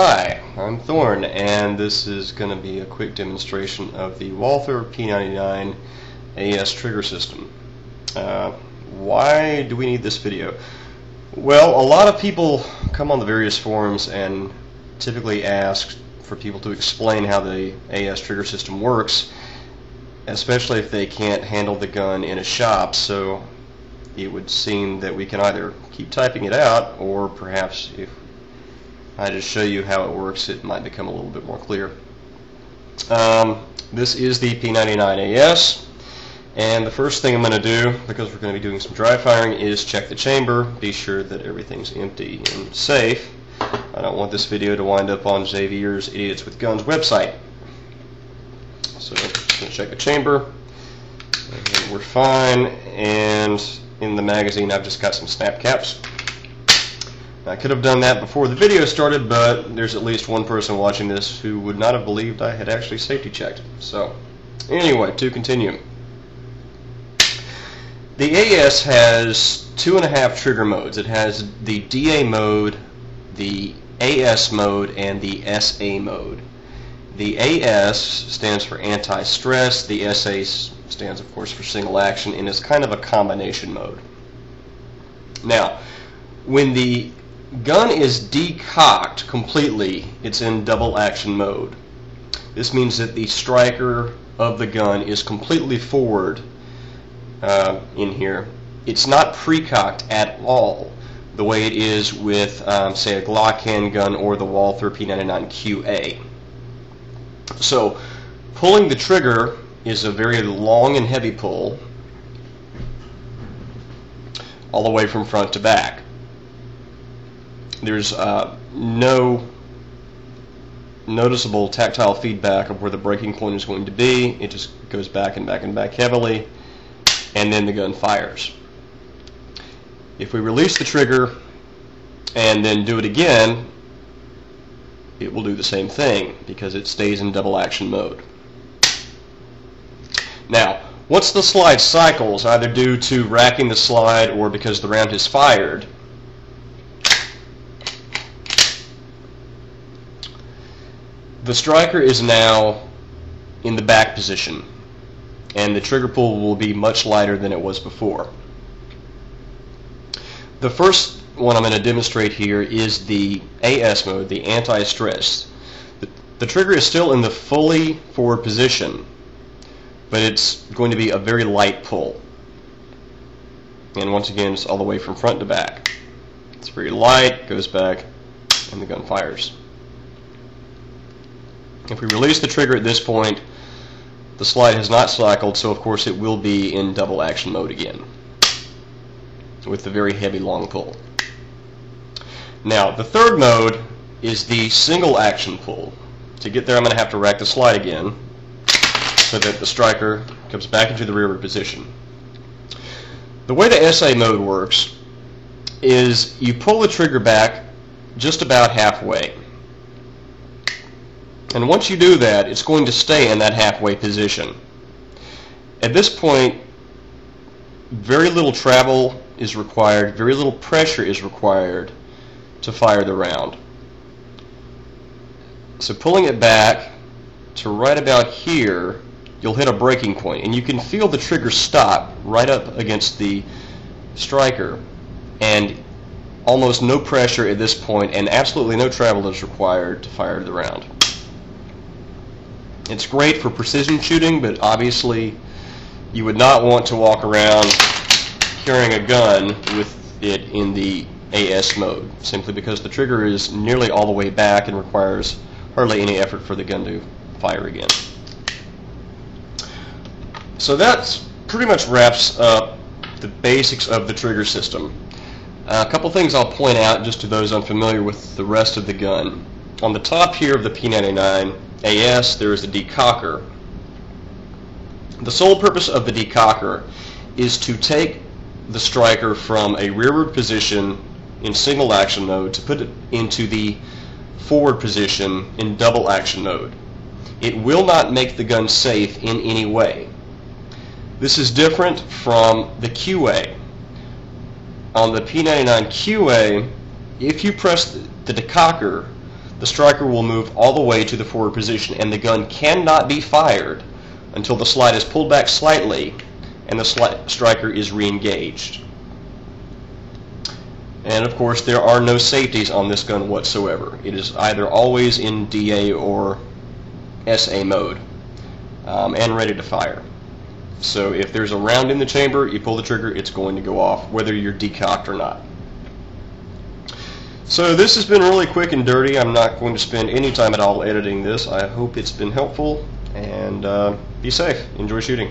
Hi, I'm Thorn, and this is going to be a quick demonstration of the Walther P99 AS Trigger system. Why do we need this video? Well, a lot of people come on the various forums and typically ask for people to explain how the AS Trigger system works, especially if they can't handle the gun in a shop, so it would seem that we can either keep typing it out, or perhaps if I just show you how it works, it might become a little bit more clear. This is the P99 AS, and the first thing I'm going to do, because we're going to be doing some dry firing, is check the chamber, be sure that everything's empty and safe. I don't want this video to wind up on Xavier's Idiots with Guns website. So I'm just going to check the chamber, and we're fine, and in the magazine I've just got some snap caps. I could have done that before the video started, but there's at least one person watching this who would not have believed I had actually safety checked. So, anyway, to continue. The AS has 2.5 trigger modes. It has the DA mode, the AS mode, and the SA mode. The AS stands for anti-stress, the SA stands, of course, for single action, and is kind of a combination mode. Now, when the gun is decocked completely, it's in double action mode. This means that the striker of the gun is completely forward in here. It's not pre-cocked at all, the way it is with, say, a Glock handgun or the Walther P99 QA. So, pulling the trigger is a very long and heavy pull, all the way from front to back. There's no noticeable tactile feedback of where the breaking point is going to be. It just goes back and back and back heavily, and then the gun fires. If we release the trigger and then do it again, it will do the same thing because it stays in double action mode. Now, once the slide cycles, either due to racking the slide or because the round is fired, the striker is now in the back position, and the trigger pull will be much lighter than it was before. The first one I'm going to demonstrate here is the AS mode, the anti-stress. The trigger is still in the fully forward position, but it's going to be a very light pull. And once again, it's all the way from front to back. It's very light, goes back, and the gun fires. If we release the trigger at this point, the slide has not cycled, so of course it will be in double action mode again, with the very heavy long pull. Now, the third mode is the single action pull. To get there, I'm going to have to rack the slide again, so that the striker comes back into the rearward position. The way the SA mode works is you pull the trigger back just about halfway. And once you do that, it's going to stay in that halfway position. At this point, very little travel is required, very little pressure is required to fire the round. So pulling it back to right about here, you'll hit a breaking point, and you can feel the trigger stop right up against the striker, and almost no pressure at this point, and absolutely no travel is required to fire the round. It's great for precision shooting, but obviously you would not want to walk around carrying a gun with it in the AS mode, simply because the trigger is nearly all the way back and requires hardly any effort for the gun to fire again. So that pretty much wraps up the basics of the trigger system. A couple things I'll point out just to those unfamiliar with the rest of the gun. On the top here of the P99 AS, there is a decocker. The sole purpose of the decocker is to take the striker from a rearward position in single action mode to put it into the forward position in double action mode. It will not make the gun safe in any way. This is different from the QA. On the P99 QA, if you press the decocker, the striker will move all the way to the forward position, and the gun cannot be fired until the slide is pulled back slightly and the striker is re-engaged. And of course, there are no safeties on this gun whatsoever. It is either always in DA or SA mode and ready to fire. So if there's a round in the chamber, you pull the trigger, it's going to go off, whether you're decocked or not. So this has been really quick and dirty. I'm not going to spend any time at all editing this. I hope it's been helpful, and be safe. Enjoy shooting.